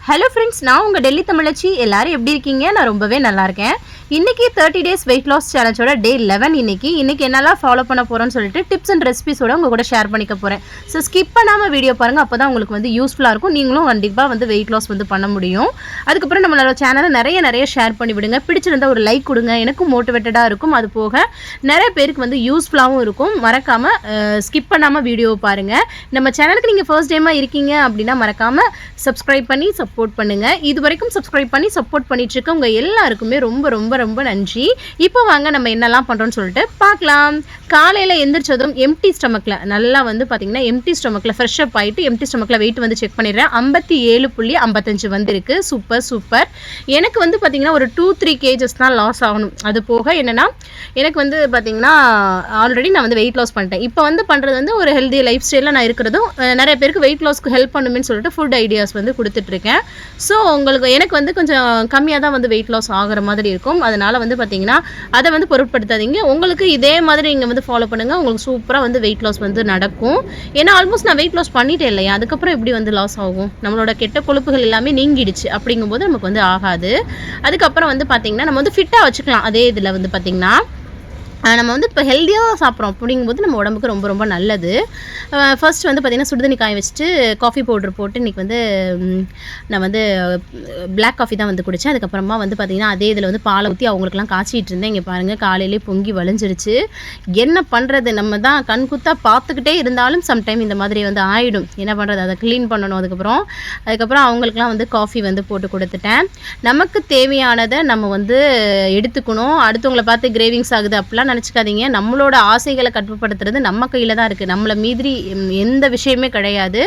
Hello friends, நான் உங்கள் டெல்லி தமிழச்சி. எல்லாரும் எப்படி இருக்கீங்க? நான் ரொம்பவே நல்லா இருக்கேன். இன்றைக்கி 30 டேஸ் வெயிட் லாஸ் சேலஞ்சோட டே 11. இன்றைக்கி என்னெல்லாம் ஃபாலோ பண்ண போகிறோன்னு சொல்லிட்டு டிப்ஸ் அண்ட் ரெசிபிஸோட உங்கள் கூட ஷேர் பண்ணிக்க போகிறேன். ஸோ ஸ்கிப் பண்ணாமல் வீடியோ பாருங்கள். அப்போ தான் உங்களுக்கு வந்து யூஸ்ஃபுல்லாக இருக்கும். நீங்களும் கண்டிப்பாக வந்து வெயிட் லாஸ் வந்து பண்ண முடியும். அதுக்கப்புறம் நம்மளோட சேனலை நிறைய ஷேர் பண்ணி விடுங்க. பிடிச்சிருந்தால் ஒரு லைக் கொடுங்க. எனக்கும் மோட்டிவேட்டடாக இருக்கும். அது போக நிறைய பேருக்கு வந்து யூஸ்ஃபுல்லாகவும் இருக்கும். மறக்காமல் ஸ்கிப் பண்ணாமல் வீடியோ பாருங்கள். நம்ம சேனலுக்கு நீங்கள் ஃபர்ஸ்ட் டைமாக இருக்கீங்க அப்படின்னா மறக்காமல் சப்ஸ்கிரைப் பண்ணி சப்போர்ட் பண்ணுங்கள். இது வரைக்கும் சப்ஸ்கிரைப் பண்ணி சப்போர்ட் பண்ணிட்டுருக்க உங்கள் எல்லாருக்குமே ரொம்ப ரொம்ப ரொம்ப நன்றி. இப்போ வாங்க நம்ம என்னெல்லாம் பண்ணுறோன்னு சொல்லிட்டு பார்க்கலாம். காலையில் எந்திரிச்சதும் எம்டி ஸ்டமக்கில் நல்லா வந்து பார்த்திங்கன்னா எம்டி ஸ்டமக்கில் ஃப்ரெஷ் அப் ஆகிட்டு எம்டி ஸ்டமக்கில் வெயிட் வந்து செக் பண்ணிடுறேன். 57.55 வந்துருக்கு. சூப்பர். எனக்கு வந்து பார்த்திங்கன்னா ஒரு 2-3 kgs தான் லாஸ் ஆகணும். அது போக என்னென்னா எனக்கு வந்து பார்த்திங்கன்னா ஆல்ரெடி நான் வந்து வெயிட் லாஸ் பண்ணிட்டேன். இப்போ வந்து பண்ணுறது வந்து ஒரு ஹெல்தி லைஃப் ஸ்டைலில் நான் இருக்கிறதும் நிறைய பேருக்கு வெயிட் லாஸ்க்கு ஹெல்ப் பண்ணுமேன்னு சொல்லிட்டு ஃபுட் ஐடியாஸ் வந்து கொடுத்துட்ருக்கேன். ஸோ எனக்கு வந்து கொஞ்சம் கம்மியாக தான் வந்து வெயிட் லாஸ் ஆகிற மாதிரி இருக்கும். அதனால் வந்து பார்த்திங்கன்னா அதை வந்து பொருட்படுத்தாதீங்க. உங்களுக்கு இதே மாதிரி நீங்கள் வந்து ஃபாலோ பண்ணுங்கள். உங்களுக்கு சூப்பராக வந்து வெயிட் லாஸ் வந்து நடக்கும். ஏன்னா ஆல்மோஸ்ட் நான் வெயிட் லாஸ் பண்ணிட்டேன் இல்லையா, அதுக்கப்புறம் எப்படி வந்து லாஸ் ஆகும்? நம்மளோட கெட்ட கொழுப்புகள் எல்லாமே நீங்கிடுச்சு. அப்படிங்கும்போது நமக்கு வந்து ஆகாது. அதுக்கப்புறம் வந்து பார்த்திங்கன்னா நம்ம வந்து ஃபிட்டாக வச்சுக்கலாம். அதே இதில் வந்து பார்த்திங்கன்னா நம்ம வந்து இப்போ ஹெல்த்தியாக சாப்பிட்றோம். அப்படிங்கும்போது நம்ம உடம்புக்கு ரொம்ப ரொம்ப நல்லது. ஃபர்ஸ்ட் வந்து பார்த்திங்கன்னா சுடுதண்ணி காய வச்சுட்டு காஃபி பவுட்ரு போட்டு இன்றைக்கி வந்து நான் வந்து பிளாக் காஃபி தான் வந்து குடித்தேன். அதுக்கப்புறமா வந்து பார்த்திங்கன்னா அதே இதில் வந்து பாலை ஊற்றி அவங்களுக்குலாம் காய்ச்சிட்டு இருந்தேன். இங்கே பாருங்கள், காலையிலே பொங்கி வளைஞ்சிருச்சு. என்ன பண்ணுறது, நம்ம தான் கண்குத்தாக பார்த்துக்கிட்டே இருந்தாலும் சம்டைம் இந்த மாதிரி வந்து ஆகிடும். என்ன பண்ணுறது, அதை க்ளீன் பண்ணணும். அதுக்கப்புறம் அவங்களுக்குலாம் வந்து காஃபி வந்து போட்டு கொடுத்துட்டேன். நமக்கு தேவையானதை நம்ம வந்து எடுத்துக்கணும். அடுத்தவங்களை பார்த்து கிரேவிங்ஸ் ஆகுது அப்படிலாம் நினச்சிக்காதீங்க. நம்மளோட ஆசைகளை கட்டுப்படுத்துறது நம்ம கையில் தான் இருக்குது. நம்மளை மீறி எந்த விஷயமே கிடையாது.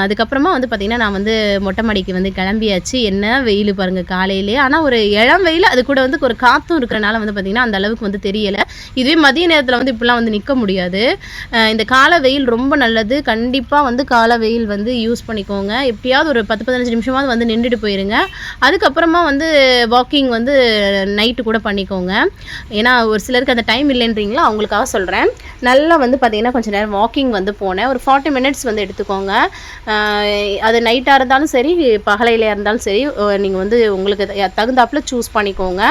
அதுக்கப்புறமா வந்து பார்த்திங்கன்னா நான் வந்து மொட்டை மாடிக்கு வந்து கிளம்பியாச்சு. என்ன வெயில் பாருங்கள் காலையிலே. ஆனால் ஒரு இளம் வெயில், அது கூட வந்து ஒரு காற்றும் இருக்கிறனால வந்து பார்த்திங்கன்னா அந்த அளவுக்கு வந்து தெரியலை. இதுவே மதிய நேரத்தில் வந்து இப்படிலாம் வந்து நிற்க முடியாது. இந்த காலை வெயில் ரொம்ப நல்லது. கண்டிப்பாக வந்து காலை வெயில் வந்து யூஸ் பண்ணிக்கோங்க. எப்படியாவது ஒரு 10-15 நிமிஷமாவது வந்து நின்றுட்டு போயிருங்க. அதுக்கப்புறமா வந்து வாக்கிங் வந்து நைட்டு கூட பண்ணிக்கோங்க. ஏன்னா ஒரு சிலருக்கு அந்த டைம் இல்லைன்றீங்களா, அவங்களுக்காக சொல்கிறேன். நல்லா வந்து பார்த்திங்கன்னா கொஞ்சம் நேரம் வாக்கிங் வந்து போனேன். ஒரு 40 minutes வந்து எடுத்துக்கோங்க. அது நைட்டாக இருந்தாலும் சரி, பகலையில இருந்தாலும் சரி, நீங்கள் வந்து உங்களுக்கு தகுந்தாப்பில் சூஸ் பண்ணிக்கோங்க.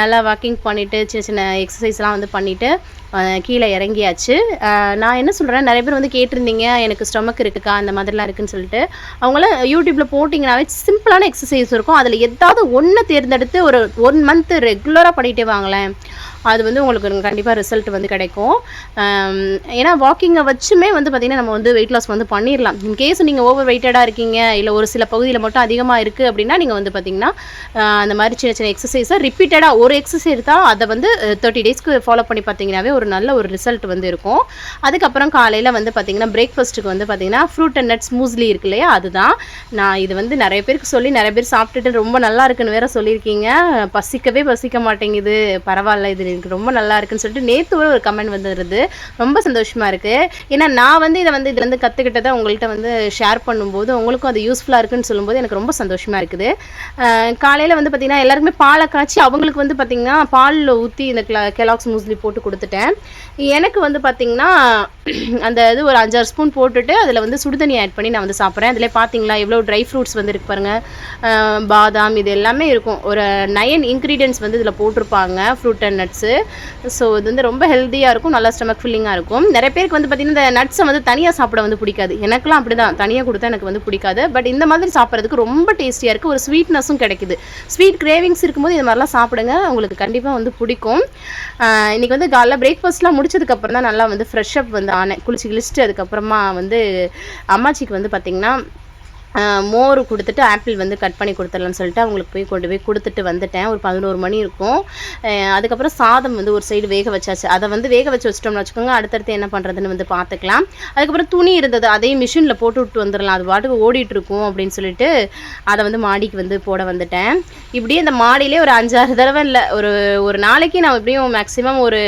நல்லா வாக்கிங் பண்ணிவிட்டு சின்ன எக்ஸசைஸ்லாம் வந்து பண்ணிவிட்டு கீழே இறங்கியாச்சு. நான் என்ன சொல்கிறேன், நிறைய பேர் வந்து கேட்டிருந்தீங்க எனக்கு ஸ்டொமக் இருக்குக்கா அந்த மாதிரிலாம் இருக்குதுன்னு சொல்லிட்டு. அவங்களாம் யூடியூப்பில் போட்டிங்கனாவே சிம்பிளான எக்ஸசைஸ் இருக்கும். அதில் ஏதாவது ஒன்று தேர்ந்தெடுத்து ஒரு 1 month ரெகுலராக பண்ணிகிட்டே வாங்களேன். அது வந்து உங்களுக்கு கண்டிப்பாக ரிசல்ட் வந்து கிடைக்கும். ஏன்னா வாக்கிங்கை வச்சுமே வந்து பார்த்திங்கன்னா நம்ம வந்து வெயிட் லாஸ் வந்து பண்ணிடலாம். இன்கேஸ் நீங்கள் ஓவர் வெயிட்டடாக இருக்கீங்க, இல்லை ஒரு சில பகுதியில் மட்டும் அதிகமாக இருக்குது அப்படின்னா நீங்கள் வந்து பார்த்திங்கன்னா அந்த மாதிரி சின்ன எக்ஸசைஸை ரிப்பீட்டடாக ஒரு எக்ஸசைஸ் தான் அதை வந்து 30 daysக்கு ஃபாலோ பண்ணி பார்த்தீங்கன்னாவே ஒரு நல்ல ஒரு ரிசல்ட் வந்து இருக்கும். அதுக்கப்புறம் காலையில் வந்து பார்த்திங்கன்னா பிரேக்ஃபாஸ்ட்டுக்கு வந்து பார்த்திங்கன்னா ஃப்ரூட் அண்ட் நட்ஸ் மூஸ்லி இருக்கு இல்லையா, அதுதான். நான் இது வந்து நிறைய பேருக்கு சொல்லி நிறைய பேர் சாப்பிட்டுட்டு ரொம்ப நல்லா இருக்குன்னு வேறு சொல்லியிருக்கீங்க. பசிக்க மாட்டேங்குது, பரவாயில்ல இது எனக்கு ரொம்ப நல்லா இருக்குன்னு சொல்லிட்டு நேற்று ஒரு கமெண்ட் வந்துடுது. ரொம்ப சந்தோஷமாக இருக்குது. ஏன்னா நான் வந்து இதில் கற்றுக்கிட்டதை உங்கள்கிட்ட வந்து ஷேர் பண்ணும்போது உங்களுக்கும் அது யூஸ்ஃபுல்லாக இருக்குன்னு சொல்லும்போது எனக்கு ரொம்ப சந்தோஷமாக இருக்குது. காலையில் வந்து பார்த்திங்கன்னா எல்லாருக்குமே பாலை காய்ச்சி அவங்களுக்கு வந்து பார்த்திங்கன்னா பாலில் ஊற்றி இந்த கெலாக்ஸ் மூஸ்லி போட்டு கொடுத்துட்டேன். எனக்கு வந்து பார்த்திங்கன்னா அந்த இது ஒரு 5-6 ஸ்பூன் போட்டுட்டு அதில் வந்து சுடுதண்ணி ஆட் பண்ணி நான் வந்து சாப்பிட்றேன். அதில் பார்த்தீங்களா எவ்வளோ ட்ரை ஃப்ரூட்ஸ் வந்து இருக்கு பாருங்கள். பாதாம் இது எல்லாமே இருக்கும். ஒரு 9 இன்க்ரீடியன்ட்ஸ் வந்து இதில் போட்டிருப்பாங்க, ஃப்ரூட் அண்ட் நட்ஸு. ஸோ இது வந்து ரொம்ப ஹெல்த்தியாக இருக்கும், நல்லா ஸ்டமக் ஃபில்லிங்காக இருக்கும். நிறைய பேருக்கு வந்து பார்த்திங்கன்னா இந்த நட்ஸை வந்து தனியாக சாப்பிட வந்து பிடிக்காது. எனக்குலாம் அப்படி தான், தனியாக கொடுத்தா எனக்கு வந்து பிடிக்காது. பட் இந்த மாதிரி சாப்பிட்றதுக்கு ரொம்ப டேஸ்டியாக இருக்குது. ஒரு ஸ்வீட்னஸும் கிடைக்குது. ஸ்வீட் கிரேவிங்ஸ் இருக்கும்போது இது மாதிரிலாம் சாப்பிடுங்க, உங்களுக்கு கண்டிப்பாக வந்து பிடிக்கும். இன்றைக்கி வந்து காலைல பிரேக்ஃபாஸ்ட்லாம் முடிச்சதுக்கப்புறம் தான் நல்லா வந்து ஃப்ரெஷ் அப் வந்து ஆனேன். குளிச்சுட்டு அதுக்கப்புறமா வந்து அம்மாச்சிக்கு வந்து பார்த்திங்கன்னா மோர் கொடுத்துட்டு ஆப்பிள் வந்து கட் பண்ணி கொடுத்துடலான்னு சொல்லிட்டு அவங்களுக்கு கொண்டு போய் கொடுத்துட்டு வந்துட்டேன். ஒரு 11 மணி இருக்கும். அதுக்கப்புறம் சாதம் வந்து ஒரு சைடு வேக வச்சாச்சு. அதை வந்து வேக வச்சிட்டோம்னு வச்சுக்கோங்க, அடுத்தடுத்து என்ன பண்ணுறதுன்னு வந்து பார்த்துக்கலாம். அதுக்கப்புறம் துணி இருந்தது, அதையும் மிஷினில் போட்டு விட்டு வந்துடலாம், அது பாட்டுக்கு ஓடிட்டுருக்கும் அப்படின்னு சொல்லிட்டு அதை வந்து மாடிக்கு வந்து போட வந்துட்டேன். இப்படியே இந்த மாடியிலே ஒரு 5-6 தடவை இல்லை, ஒரு நாளைக்கு நான் எப்படியும் மேக்ஸிமம் ஒரு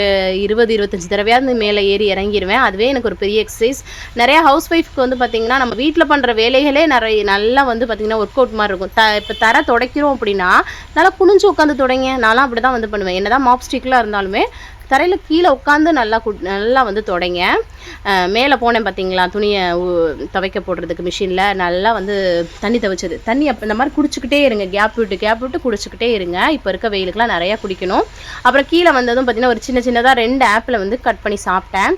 20-25 தடவையாவது மேலே ஏறி இறங்கிடுவேன். அதுவே எனக்கு ஒரு பெரிய எக்ஸசைஸ். நிறையா ஹவுஸ் ஒய்ஃப்க்கு வந்து பார்த்திங்கன்னா நம்ம வீட்டில் பண்ணுற வேலைகளே நல்லா வந்து பார்த்திங்கன்னா ஒர்க் அவுட் மாதிரி இருக்கும். இப்போ தர துடைக்கிறோம் அப்படின்னா நல்லா குனிஞ்சு உட்காந்து துடைங்க. நான்லாம் அப்படி தான் வந்து பண்ணுவேன். என்ன தான் மாப் ஸ்டிக்லாம் இருந்தாலுமே தரையில் கீழே உட்காந்து நல்லா வந்து துடைங்க. மேலே போனேன் பார்த்தீங்களா, துணியை துவைக்க போடுறதுக்கு மிஷினில் நல்லா வந்து தண்ணி துவைச்சது. தண்ணி இந்த மாதிரி குடிச்சிக்கிட்டே இருங்க, கேப் விட்டு குடிச்சிக்கிட்டே இருங்க. இப்போ இருக்க வெயிலுக்குலாம் நிறையா குடிக்கணும். அப்புறம் கீழே வந்ததும் பார்த்திங்கன்னா ஒரு சின்னதாக 2 ஆப்பிளை வந்து கட் பண்ணி சாப்பிட்டேன்.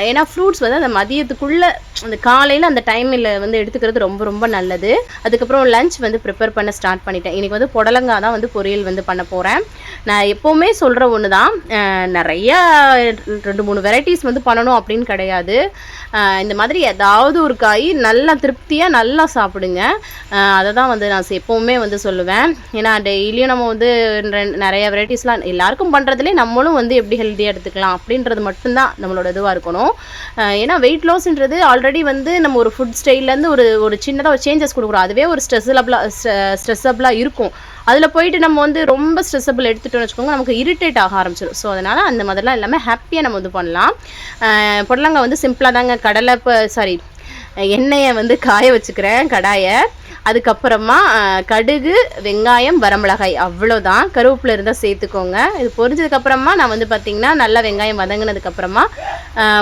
ஏன்னா ஃப்ரூட்ஸ் வந்து அந்த மதியத்துக்குள்ளே அந்த காலையில் அந்த டைமில் வந்து எடுத்துக்கிறது ரொம்ப ரொம்ப நல்லது. அதுக்கப்புறம் லஞ்ச் வந்து ப்ரிப்பேர் பண்ண ஸ்டார்ட் பண்ணிட்டேன். இன்றைக்கி வந்து புடலங்காய் தான் வந்து பொரியல் வந்து பண்ண போகிறேன். நான் எப்போவுமே சொல்கிற ஒன்று தான், நிறையா 2-3 வெரைட்டிஸ் வந்து பண்ணணும் அப்படின்னு கிடையாது. இந்த மாதிரி ஏதாவது ஒரு காய் நல்லா திருப்தியாக நல்லா சாப்பிடுங்க. அதை தான் வந்து நான் எப்போவுமே வந்து சொல்லுவேன். ஏன்னா டெய்லியும் நம்ம வந்து நிறைய வெரைட்டிஸ்லாம் எல்லாருக்கும் பண்ணுறதுலே நம்மளும் வந்து எப்படி ஹெல்த்தியாக எடுத்துக்கலாம் அப்படின்றது மட்டும்தான் நம்மளோட இதுவாக இருக்கணும். ஏன்னா வெயிட் லாஸ்ன்றது ஆல்ரெடி வந்து நம்ம ஒரு ஃபுட் ஸ்டைல்லேருந்து ஒரு சின்னதாக ஒரு சேஞ்சஸ் கொடுக்குறோம். அதுவே ஒரு ஸ்ட்ரெஸ்ஸபிளாக இருக்கும். அதில் போயிட்டு நம்ம வந்து ரொம்ப ஸ்ட்ரெஸ்ஸபிள் எடுத்துகிட்டோம்னு வச்சுக்கோங்க, நமக்கு இரிட்டேட் ஆக ஆரம்பிச்சிடும். ஸோ அதனால் அந்த மாதிரிலாம் எல்லாமே ஹாப்பியாக நம்ம வந்து பண்ணலாம். புடலங்காய் வந்து சிம்பிளாக தாங்க எண்ணெயை வந்து காய வச்சுக்கிறேன், கடாயை. அதுக்கப்புறமா கடுகு, வெங்காயம், வரமிளகாய், அவ்வளோதான். கருவேப்பிலை இருந்தால் சேர்த்துக்கோங்க. இது பொரிஞ்சதுக்கப்புறமா நான் வந்து பார்த்திங்கன்னா நல்லா வெங்காயம் வதங்கினதுக்கப்புறமா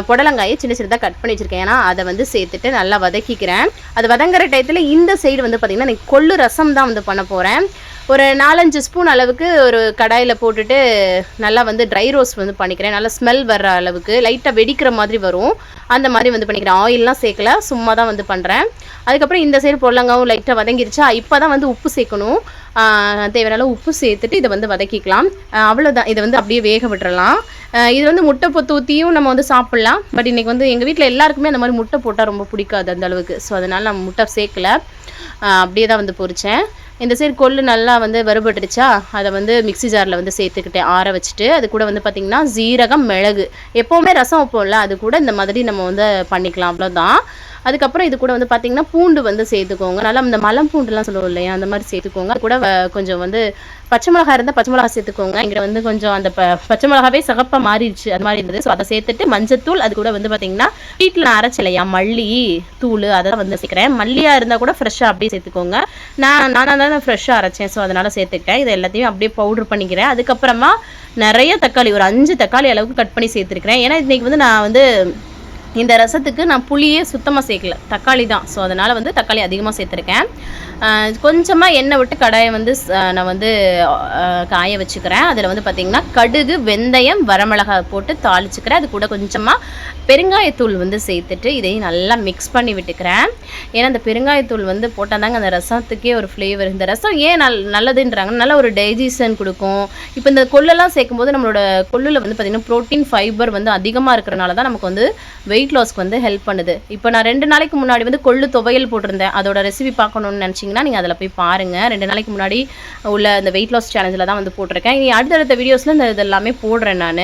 புடலங்காயை சின்னதாக கட் பண்ணி வச்சுருக்கேன். ஏன்னா அதை வந்து சேர்த்துட்டு நல்லா வதக்கிக்கிறேன். அது வதங்குற டயத்தில் இந்த சைடு வந்து பார்த்திங்கன்னா எனக்கு கொள்ளு ரசம் தான் வந்து பண்ண போகிறேன். ஒரு 4-5 ஸ்பூன் அளவுக்கு ஒரு கடாயில் போட்டுட்டு நல்லா வந்து ட்ரை ரோஸ்ட் வந்து பண்ணிக்கிறேன். நல்லா ஸ்மெல் வர்ற அளவுக்கு லைட்டாக வெடிக்கிற மாதிரி வரும், அந்த மாதிரி வந்து பண்ணிக்கிறேன். ஆயிலெலாம் சேர்க்கல, சும்மா தான் வந்து பண்ணுறேன். அதுக்கப்புறம் இந்த சைடு புடலங்காவும் லைட்டாக வதங்கிருச்சா, இப்போ தான் வந்து உப்பு சேர்க்கணும். தேவையான உப்பு சேர்த்துட்டு இதை வந்து வதக்கிக்கலாம். அவ்வளோதான். இதை வந்து அப்படியே வேக விட்டுறலாம். இது வந்து முட்டை பொத்து ஊற்றியும் நம்ம வந்து சாப்பிட்லாம். பட் இன்றைக்கி வந்து எங்கள் வீட்டில் எல்லாருக்குமே அந்த மாதிரி முட்டை போட்டால் ரொம்ப பிடிக்காது அந்த அளவுக்கு. ஸோ அதனால் நம்ம முட்டை சேர்க்கலை, அப்படியே தான் வந்து பொரித்தேன். இந்த சைடு கொள்ளு நல்லா வந்து வறுபட்டுருச்சா, அதை வந்து மிக்ஸி ஜாரில் வந்து சேர்த்துக்கிட்டேன் ஆற வச்சுட்டு. அது கூட வந்து பார்த்திங்கன்னா ஜீரகம், மிளகு, எப்போவுமே ரசம் வைப்போம்ல, அது கூட இந்த மாதிரி நம்ம வந்து பண்ணிக்கலாம். அவ்வளோதான். அதுக்கப்புறம் இது கூட வந்து பார்த்திங்கன்னா பூண்டு வந்து சேர்த்துக்கோங்க. நல்லா இந்த மலம் பூண்டுலாம் சொல்லுவோம் இல்லையா, அந்த மாதிரி சேர்த்துக்கோங்க. அது கூட கொஞ்சம் வந்து பச்சை மிளகா இருந்தால் பச்சை மிளகா சேர்த்துக்கோங்க. இங்கே வந்து கொஞ்சம் அந்த பச்சை மிளகாவே சிகப்பாக மாறிடுச்சு, அது மாதிரி இருந்தது. ஸோ அதை சேர்த்துட்டு மஞ்சத்தூள், அது கூட வந்து பார்த்திங்கன்னா வீட்டில் நான் அரைச்சி இல்லையா மல்லி தூள், அதை வந்து சேர்க்குறேன். மல்லியாக இருந்தால் கூட ஃப்ரெஷ்ஷாக அப்படியே சேர்த்துக்கோங்க. நானாக தான் ஃப்ரெஷ்ஷாக அரைச்சேன், ஸோ அதனால் சேர்த்துக்கிட்டேன். இது எல்லாத்தையும் அப்படியே பவுட்ரு பண்ணிக்கிறேன். அதுக்கப்புறமா நிறைய தக்காளி, ஒரு 5 தக்காளி அளவுக்கு கட் பண்ணி சேர்த்துருக்கிறேன். ஏன்னா இன்றைக்கி வந்து நான் வந்து இந்த ரசத்துக்கு நான் புளியே சுத்தமாக சேர்க்கல, தக்காளி தான். ஸோ அதனால் வந்து தக்காளி அதிகமாக சேர்த்துருக்கேன். கொஞ்சமாக எண்ணெய் விட்டு கடாயை வந்து நான் வந்து காய வச்சுக்கிறேன். அதில் வந்து பார்த்திங்கன்னா கடுகு, வெந்தயம், வரமிளகாய் போட்டு தாளிச்சுக்கிறேன். அது கூட கொஞ்சமாக பெருங்காயத்தூள் வந்து சேர்த்துட்டு இதையும் நல்லா மிக்ஸ் பண்ணி விட்டுக்கிறேன். ஏன்னா இந்த பெருங்காயத்தூள் வந்து போட்டால் தாங்க அந்த ரசத்துக்கே ஒரு ஃப்ளேவர். இந்த ரசம் ஏன் நல்லதுன்றாங்க, நல்ல ஒரு டைஜஷன் கொடுக்கும். இப்போ இந்த கொள்ளெல்லாம் சேர்க்கும்போது நம்மளோட கொள்ளில் வந்து பார்த்திங்கன்னா ப்ரோட்டீன், ஃபைபர் வந்து அதிகமாக இருக்கிறனால தான் நமக்கு வந்து வெயிட் லாஸ்க்கு வந்து ஹெல்ப் பண்ணுது. இப்போ நான் 2 நாளைக்கு முன்னாடி வந்து கொள்ளு துவையல் போட்டிருந்தேன். அதோட ரெசிபி பார்க்கணுன்னு நினச்சிங்கன்னா நீங்கள் அதில் போய் பாருங்கள். 2 நாளைக்கு முன்னாடி உள்ள அந்த வெயிட் லாஸ் சேலஞ்சில் தான் வந்து போட்டிருக்கேன். இனி அடுத்தடுத்த வீடியோஸில் இந்த இதெல்லாமே போடுறேன் நான்.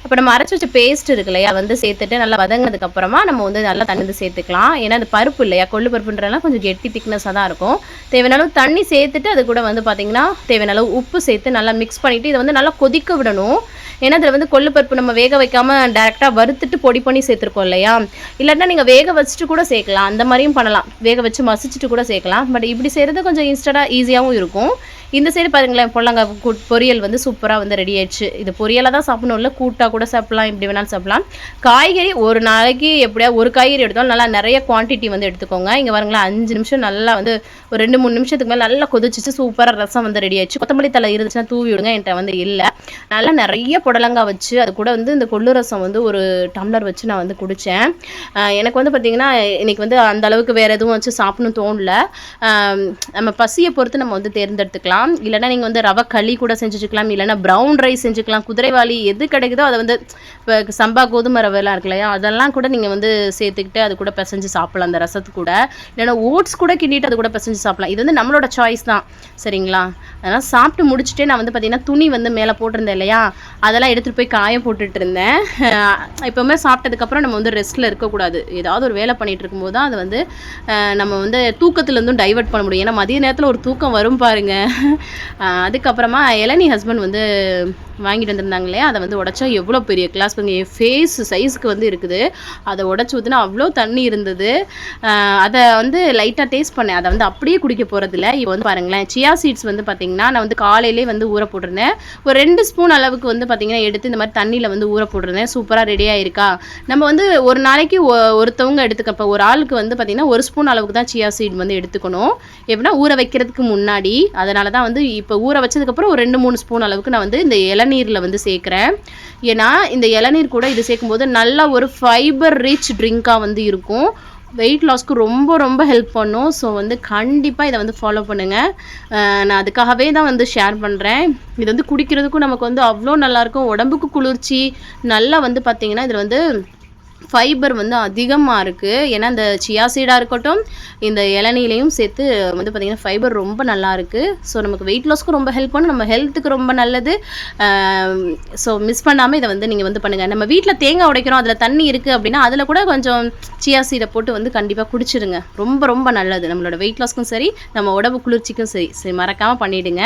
இப்போ நம்ம அரைச்சி வச்ச பேஸ்ட் இருக்கு இல்லையா, வந்து சேர்த்துட்டு நல்லா வதங்கினதுக்கப்புறமா நம்ம வந்து நல்லா தண்ணி சேர்த்துக்கலாம். ஏன்னா அது பருப்பு இல்லையா, கொள்ளு பருப்புன்றலாம் கொஞ்சம் கெட்டி திக்னஸாக தான் இருக்கும். தேவையான அளவு தண்ணி சேர்த்துட்டு அது கூட வந்து பார்த்திங்கன்னா தேவையான அளவு உப்பு சேர்த்து நல்லா மிக்ஸ் பண்ணிவிட்டு இதை வந்து நல்லா கொதிக்க விடணும். ஏன்னா இதில் வந்து கொள்ளு பருப்பு நம்ம வேக வைக்காமல் டேரெக்டாக வறுத்துட்டு பொடி பண்ணி சேர்த்துருக்கோம் இல்லையா, இல்லைன்னா நீங்கள் வேக வச்சுட்டு கூட சேர்க்கலாம், அந்த மாதிரியும் பண்ணலாம். வேக வச்சு மசிச்சுட்டு கூட சேர்க்கலாம். பட் இப்படி செய்கிறது கொஞ்சம் இன்ஸ்டண்ட்டாக ஈஸியாகவும் இருக்கும். இந்த சைடு பாருங்களேன், புடலங்காய் பொரியல் வந்து சூப்பராக வந்து ரெடி ஆயிடுச்சு. இது பொரியலாக தான் சாப்பிடணும், இல்லை கூட்டாக கூட சாப்பிட்லாம், எப்படி வேணாலும் சாப்பிட்லாம். காய்கறி ஒரு நாளைக்கு எப்படியா ஒரு காய்கறி எடுத்தாலும் நல்லா நிறைய குவான்டிட்டி வந்து எடுத்துக்கோங்க. இங்கே பாருங்களேன், 5 நிமிஷம் நல்லா வந்து ஒரு 2-3 நிமிஷத்துக்கு மேலே நல்லா கொதிச்சிச்சு, சூப்பராக ரசம் வந்து ரெடி ஆயிடுச்சு. கொத்தமல்லி தலை இருந்துச்சுன்னா தூவி விடுங்க, என்கிட்ட வந்து இல்லை. நல்லா நிறைய புடலங்காய் வச்சு அது கூட வந்து இந்த கொள்ளு ரசம் வந்து ஒரு டம்ளர் வச்சு நான் வந்து குடித்தேன். எனக்கு வந்து பார்த்திங்கன்னா இன்றைக்கி வந்து அந்த அளவுக்கு வேறு எதுவும் வச்சு சாப்பிடணும் தோணல. நம்ம பசியை பொறுத்து நம்ம வந்து தேர்ந்தெடுத்துக்கலாம். இல்லைனா நீங்கள் வந்து ரவை களி கூட செஞ்சுக்கலாம், இல்லைனா ப்ரௌன் ரைஸ் செஞ்சுக்கலாம், குதிரைவாளி எது கிடைக்குதோ அதை வந்து இப்போ சம்பா கோதுமை ரவைலாம் இருக்கு இல்லையா, அதெல்லாம் கூட நீங்கள் வந்து சேர்த்துக்கிட்டு அது கூட பிசைஞ்சு சாப்பிடலாம் அந்த ரசத்து கூட. இல்லைனா ஓட்ஸ் கூட கிண்டிட்டு அது கூட பிசைஞ்சு சாப்பிடலாம். இது வந்து நம்மளோட சாய்ஸ் தான், சரிங்களா. அதனால் சாப்பிட்டு முடிச்சுட்டே நான் வந்து பார்த்திங்கன்னா துணி வந்து மேலே போட்டிருந்தேன் இல்லையா, அதெல்லாம் எடுத்துகிட்டு போய் காய போட்டுட்டு இருந்தேன். எப்போவுமே சாப்பிட்டதுக்கப்புறம் நம்ம வந்து ரெஸ்ட்டில் இருக்கக்கூடாது. ஏதாவது ஒரு வேலை பண்ணிகிட்டு இருக்கும்போது தான் அது வந்து நம்ம வந்து தூக்கத்துலேருந்தும் டைவெர்ட் பண்ண முடியும். ஏன்னா மதிய நேரத்தில் ஒரு தூக்கம் வரும் பாருங்கள். அதுக்கப்புறமா இளநீ ஹஸ்பண்ட் வந்து வாங்கிட்டு வந்திருந்தாங்க இல்லையா, அதை வந்து உடச்சா எவ்வளோ பெரிய கிளாஸ் பாருங்க, என் ஃபேஸ் சைஸுக்கு வந்து இருக்குது. அதை உடச்சி ஊற்றினா அவ்வளோ தண்ணி இருந்தது. அதை வந்து லைட்டாக டேஸ்ட் பண்ணேன். அதை வந்து அப்படியே குடிக்க போகிறதில்ல. இப்போ வந்து பாருங்களேன், சியா சீட்ஸ் வந்து பார்த்திங்கன்னா நான் வந்து காலையிலே வந்து ஊற போட்டிருந்தேன். ஒரு 2 ஸ்பூன் அளவுக்கு வந்து பார்த்திங்கன்னா எடுத்து இந்த மாதிரி தண்ணியில் வந்து ஊற போட்டிருந்தேன். சூப்பராக ரெடி ஆயிருக்கா. நம்ம வந்து ஒரு நாளைக்கு ஒருத்தவங்க எடுத்துக்க, இப்போ ஒரு ஆளுக்கு வந்து பார்த்திங்கன்னா 1 ஸ்பூன் அளவுக்கு தான் சியா சீட் வந்து எடுத்துக்கணும். எப்படின்னா ஊற வைக்கிறதுக்கு முன்னாடி. அதனால தான் வந்து இப்போ ஊற வச்சதுக்கப்புறம் ஒரு 2-3 ஸ்பூன் அளவுக்கு நான் வந்து இந்த இளநீரில் வந்து சேர்க்குறேன். ஏன்னா இந்த இளநீர் கூட இது சேர்க்கும்போது நல்லா ஒரு ஃபைபர் ரிச் ட்ரிங்காக வந்து இருக்கும். வெயிட் லாஸ்க்கு ரொம்ப ரொம்ப ஹெல்ப் பண்ணும். ஸோ வந்து கண்டிப்பாக இதை வந்து ஃபாலோ பண்ணுங்கள். நான் அதுக்காகவே தான் வந்து ஷேர் பண்ணுறேன். இது வந்து குடிக்கிறதுக்கும் நமக்கு வந்து அவ்வளோ நல்லாயிருக்கும். உடம்புக்கு குளிர்ச்சி. நல்லா வந்து பார்த்திங்கன்னா இதில் வந்து ஃபைபர் வந்து அதிகமாக இருக்குது. ஏன்னா இந்த சியா சீடாக இருக்கட்டும், இந்த இளநீலையும் சேர்த்து வந்து பார்த்திங்கன்னா ஃபைபர் ரொம்ப நல்லா இருக்குது. ஸோ நமக்கு வெயிட் லாஸ்க்கும் ரொம்ப ஹெல்ப் பண்ணும், நம்ம ஹெல்த்துக்கு ரொம்ப நல்லது. ஸோ மிஸ் பண்ணாமல் இதை வந்து நீங்கள் வந்து பண்ணுங்கள். நம்ம வீட்டில் தேங்காய் உடைக்கிறோம், அதில் தண்ணி இருக்குது அப்படின்னா அதில் கூட கொஞ்சம் சியா சீடை போட்டு வந்து கண்டிப்பாக குடிச்சிடுங்க. ரொம்ப ரொம்ப நல்லது, நம்மளோட வெயிட் லாஸ்க்கும் சரி, நம்ம உடம்பு குளிர்ச்சிக்கும் சரி மறக்காமல் பண்ணிவிடுங்க.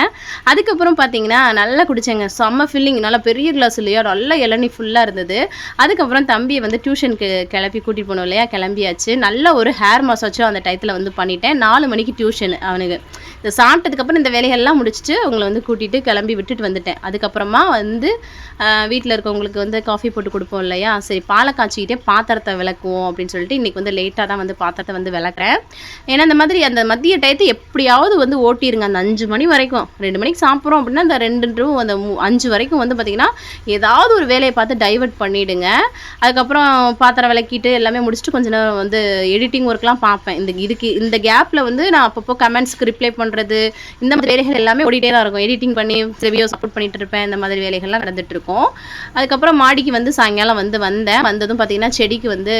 அதுக்கப்புறம் பார்த்தீங்கன்னா நல்லா குடித்தேங்க, செம்ம ஃபில்லிங், நல்லா பெரிய கிளாஸ் இல்லையா, நல்லா இளநீ ஃபுல்லாக இருந்தது. அதுக்கப்புறம் தம்பியை வந்து டியூஷனுக்கு கிளப்பி கூட்டிகிட்டு போனோம் இல்லையா, கிளம்பியாச்சு. நல்ல ஒரு ஹேர் மசாஜும் அந்த டயத்தில் வந்து பண்ணிட்டேன். 4 மணிக்கு டியூஷன் அவனுக்கு. இதை சாப்பிட்டதுக்கப்புறம் இந்த வேலைகள்லாம் முடிச்சுட்டு அவங்கள வந்து கூட்டிகிட்டு கிளம்பி விட்டுட்டு வந்துட்டேன். அதுக்கப்புறமா வந்து வீட்டில் இருக்கவங்களுக்கு வந்து காஃபி போட்டு கொடுப்போம் இல்லையா, சரி பாலை காய்ச்சிக்கிட்டே பாத்திரத்தை விளக்குவோம் அப்படின்னு சொல்லிட்டு இன்றைக்கி வந்து லேட்டாக தான் வந்து பாத்திரத்தை வந்து விளக்குறேன். ஏன்னா இந்த மாதிரி அந்த மதிய டயத்தை எப்படியாவது வந்து ஓட்டிடுங்க. அந்த 5 மணி வரைக்கும், 2 மணிக்கு சாப்பிட்றோம் அப்படின்னா அந்த 2 to அந்த 5 வரைக்கும் வந்து பார்த்திங்கன்னா ஏதாவது ஒரு வேலையை பார்த்து டைவர்ட் பண்ணிவிடுங்க. அதுக்கப்புறம் பாத்திரம் விளக்கிட்டு எல்லாமே முடிச்சுட்டு கொஞ்ச நேரம் வந்து எடிட்டிங் ஒர்க்லாம் பார்ப்பேன். இந்த கேப்பில் வந்து நான் அப்பப்போ கமெண்ட்ஸ்க்கு ரிப்ளை பண்ணுறது, இந்த மாதிரி வேலைகள் எல்லாமே ஓடிட்டே தான் இருக்கும். எடிட்டிங் பண்ணி ரிவ்யூ சப்போர்ட் பண்ணிட்டு இருப்பேன். இந்த மாதிரி வேலைகள்லாம் நடந்துட்டு இருக்கும். அதுக்கப்புறம் மாடிக்கு வந்து சாயங்காலம் வந்ததும் பார்த்திங்கன்னா செடிக்கு வந்து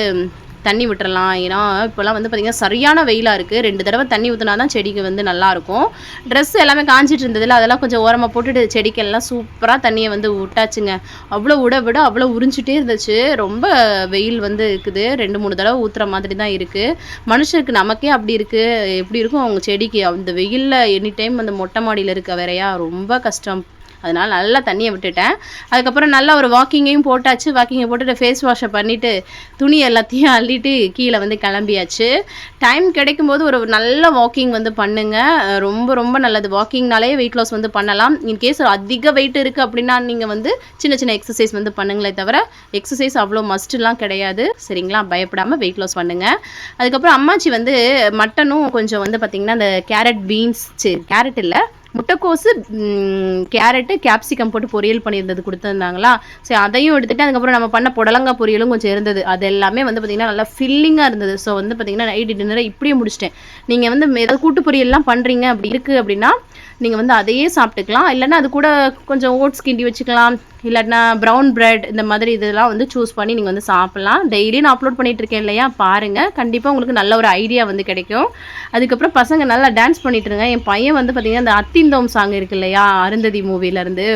தண்ணி விட்டுறலாம். ஏன்னா இப்போலாம் வந்து பார்த்திங்கன்னா சரியான வெயிலாக இருக்குது. 2 தடவை தண்ணி ஊற்றினா தான் செடிக்கு வந்து நல்லாயிருக்கும். ட்ரெஸ் எல்லாமே காஞ்சிட்டு இருந்ததில்ல, அதெல்லாம் கொஞ்சம் ஓரமாக போட்டுட்டு செடிக்கெல்லாம் சூப்பராக தண்ணியை வந்து விட்டாச்சுங்க. அவ்வளோ விட அவ்வளோ உறிஞ்சிட்டே இருந்துச்சு. ரொம்ப வெயில் வந்து இருக்குது. 2-3 தடவை ஊற்றுற மாதிரி தான் இருக்குது. மனுஷருக்கு நமக்கே அப்படி இருக்குது, எப்படி இருக்கும் அவங்க செடிக்கு? அந்த வெயிலில் எனி டைம் அந்த மொட்டை மாடியில் இருக்க வேறையா, ரொம்ப கஷ்டம். அதனால் நல்லா தண்ணியை விட்டுட்டேன். அதுக்கப்புறம் நல்லா ஒரு வாக்கிங்கையும் போட்டாச்சு. வாக்கிங்கை போட்டுட்டு ஃபேஸ் வாஷை பண்ணிவிட்டு துணி எல்லாத்தையும் அள்ளிட்டு கீழே வந்து கிளம்பியாச்சு. டைம் கிடைக்கும்போது ஒரு நல்ல வாக்கிங் வந்து பண்ணுங்கள். ரொம்ப ரொம்ப நல்லது. வாக்கிங்னாலே வெயிட் லாஸ் வந்து பண்ணலாம். இன்கேஸ் அதிக வெயிட் இருக்குது அப்படின்னா நீங்கள் வந்து சின்ன சின்ன எக்ஸசைஸ் வந்து பண்ணுங்களே தவிர எக்ஸசைஸ் அவ்வளோ மஸ்ட்லாம் கிடையாது. சரிங்களா, பயப்படாமல் வெயிட் லாஸ் பண்ணுங்கள். அதுக்கப்புறம் அம்மாச்சி வந்து மட்டனும் கொஞ்சம் வந்து பார்த்திங்கன்னா அந்த கேரட் இல்லை, முட்டைக்கோசு, கேரட்டு, கேப்சிகம் போட்டு பொரியல் பண்ணியிருந்தது கொடுத்துருந்தாங்களா. சரி அதையும் எடுத்துகிட்டு அதுக்கப்புறம் நம்ம பண்ண புடலங்காய் பொரியலும் கொஞ்சம் இருந்தது. அது எல்லாமே வந்து பார்த்திங்கன்னா நல்லா ஃபில்லிங்காக இருந்தது. ஸோ வந்து பார்த்திங்கன்னா நைட்டு டின்னரை இப்படியே முடிச்சிட்டேன். நீங்கள் வந்து ஏதாவது கூட்டு பொரியல்லாம் பண்ணுறீங்க அப்படி இருக்குது அப்படின்னா நீங்கள் வந்து அதையே சாப்பிட்டுக்கலாம். இல்லைன்னா அது கூட கொஞ்சம் ஓட்ஸ் கிண்டி வச்சுக்கலாம். இல்லைன்னா ப்ரௌன் பிரெட், இந்த மாதிரி இதெல்லாம் வந்து சூஸ் பண்ணி நீங்கள் வந்து சாப்பிட்லாம். டெய்லி நான் அப்லோட் பண்ணிகிட்டு இருக்கேன் இல்லையா, பாருங்கள். கண்டிப்பாக உங்களுக்கு நல்ல ஒரு ஐடியா வந்து கிடைக்கும். அதுக்கப்புறம் பசங்க நல்லா டான்ஸ் பண்ணிட்டுருங்க. என் பையன் வந்து பார்த்திங்கன்னா அந்த அத்திந்தோம் சாங் இருக்கு இல்லையா, அருந்ததி மூவிலேருந்து,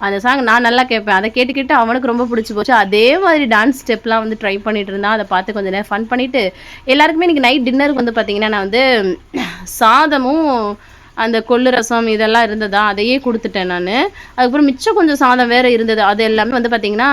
அந்த சாங் நான் நல்லா கேட்பேன். அதை கேட்டு அவனுக்கு ரொம்ப பிடிச்சி போச்சு. அதே மாதிரி டான்ஸ் ஸ்டெப்லாம் வந்து ட்ரை பண்ணிட்டு இருந்தான். அதை பார்த்து கொஞ்சம் நேரம் ஃபன் பண்ணிவிட்டு எல்லாருக்குமே இன்றைக்கி நைட் டின்னருக்கு வந்து பார்த்திங்கன்னா நான் வந்து சாதமும் அந்த கொள்ளு ரசம் இதெல்லாம் இருந்ததா, அதையே கொடுத்துட்டேன் நான். அதுக்கப்புறம் மிச்சம் கொஞ்சம் சாதம் வேறு இருந்தது. அது எல்லாமே வந்து பார்த்திங்கன்னா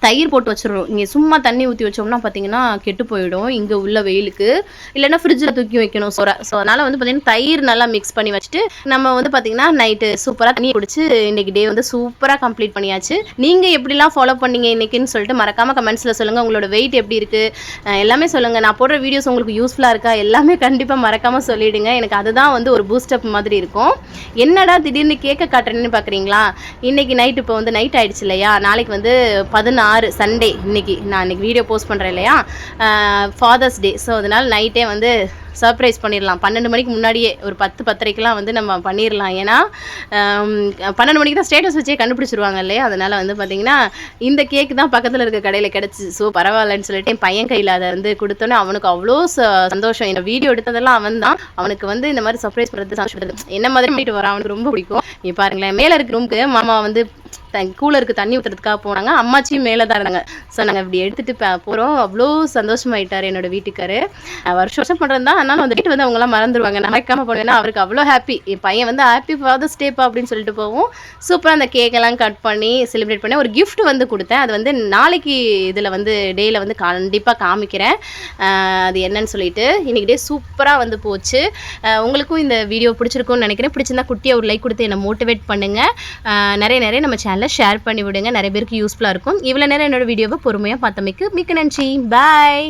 தயிர் போட்டு வச்சிடணும். இங்கே சும்மா தண்ணி ஊற்றி வச்சோம்னா பார்த்தீங்கன்னா கெட்டு போயிடும் இங்கே உள்ள வெயிலுக்கு. இல்லைன்னா ஃப்ரிட்ஜில் தூக்கி வைக்கணும் சோறை. ஸோ அதனால் வந்து பார்த்திங்கன்னா தயிர் நல்லா மிக்ஸ் பண்ணி வச்சுட்டு நம்ம வந்து பார்த்திங்கன்னா நைட்டு சூப்பராக தண்ணி குடிச்சு இன்றைக்கி டே வந்து சூப்பராக கம்ப்ளீட் பண்ணியாச்சு. நீங்கள் எப்படிலாம் ஃபாலோ பண்ணீங்க இன்றைக்கின்னு சொல்லிட்டு மறக்காமல் கமெண்ட்ஸில் சொல்லுங்கள். உங்களோட வெயிட் எப்படி இருக்குது எல்லாமே சொல்லுங்கள். நான் போடுற வீடியோஸ் உங்களுக்கு யூஸ்ஃபுல்லாக இருக்கா எல்லாமே கண்டிப்பாக மறக்காமல் சொல்லிவிடுங்க. எனக்கு அதுதான் வந்து ஒரு பூஸ்டப் மாதிரி இருக்கும். என்னடா திடீர்னு கேட்க காட்டுறேன்னு பார்க்குறீங்களா? இன்றைக்கி நைட் இப்போ வந்து நைட் ஆகிடுச்சு இல்லையா, நாளைக்கு வந்து 16 சண்டே. நான் இன்னைக்கு வீடியோ போஸ்ட் பண்ணுறேன் இல்லையா, ஃபாதர்ஸ் டே. ஸோ அதனால் நைட்டே வந்து சர்ப்ரைஸ் பண்ணிடலாம். 12 மணிக்கு முன்னாடியே ஒரு 10-10:30க்கெலாம் வந்து நம்ம பண்ணிடலாம். ஏன்னா 12 மணிக்கு தான் ஸ்டேட்டஸ் வச்சே கண்டுபிடிச்சிருவாங்க இல்லையா. அதனால் வந்து பார்த்திங்கன்னா இந்த கேக்கு தான் பக்கத்தில் இருக்க கடையில் கிடச்சி. ஸோ பரவாயில்லன்னு சொல்லிட்டு என் பையன் கையில் அதை வந்து கொடுத்தோன்னே அவனுக்கு அவ்வளோ சந்தோஷம். இந்த வீடியோ எடுத்ததெல்லாம் அவன் தான். அவனுக்கு வந்து இந்த மாதிரி சர்ப்ரைஸ் பண்ணுறது சந்தோஷப்படுறது என்ன மாதிரி பண்ணிட்டு வரான். அவனுக்கு ரொம்ப பிடிக்கும். நீ பாருங்களேன், மேலே இருக்க ரூமுக்கு மாமா வந்து கூலருக்கு தண்ணி ஊற்றுறதுக்காக போனாங்க. அம்மாச்சியும் மேலே தான் இருந்தாங்க. ஸோ நாங்கள் இப்படி எடுத்துகிட்டு போகிறோம். அவ்வளோ சந்தோஷமாயிட்டார் என்னோட வீட்டுக்காரு. வருஷம் வருஷம் பண்ணுறது தான், ஆனாலும் அந்த டேட் வந்து அவங்களாம் மறந்துடுவாங்க. நான் மறக்காமல் போனேன்னா அவருக்கு அவ்வளோ ஹாப்பி. என் பையன் வந்து ஹாப்பி ஃபாதர்ஸ் டேப்பா அப்படின்னு சொல்லிட்டு போவோம். சூப்பராக அந்த கேக்கெல்லாம் கட் பண்ணி செலிப்ரேட் பண்ணி ஒரு கிஃப்ட் வந்து கொடுத்தேன். அது வந்து நாளைக்கு இதில் வந்து டேயில் வந்து கண்டிப்பாக காமிக்கிறேன் அது என்னன்னு சொல்லிட்டு. இன்றைக்கி டே சூப்பராக வந்து போச்சு. உங்களுக்கும் இந்த வீடியோ பிடிச்சிருக்கும்னு நினைக்கிறேன். பிடிச்சிருந்தா குட்டியாக ஒரு லைக் கொடுத்து என்னை மோட்டிவேட் பண்ணுங்கள். நிறைய நம்ம சேனலில் ஷேர் பண்ணி விடுங்க. நிறைய பேருக்கு யூஸ்ஃபுல்லாக இருக்கும். இவ்வளோ நேரம் என்னோட வீடியோவை பொறுமையாக பார்த்தமைக்கு மிக்க நன்றி. பாய்.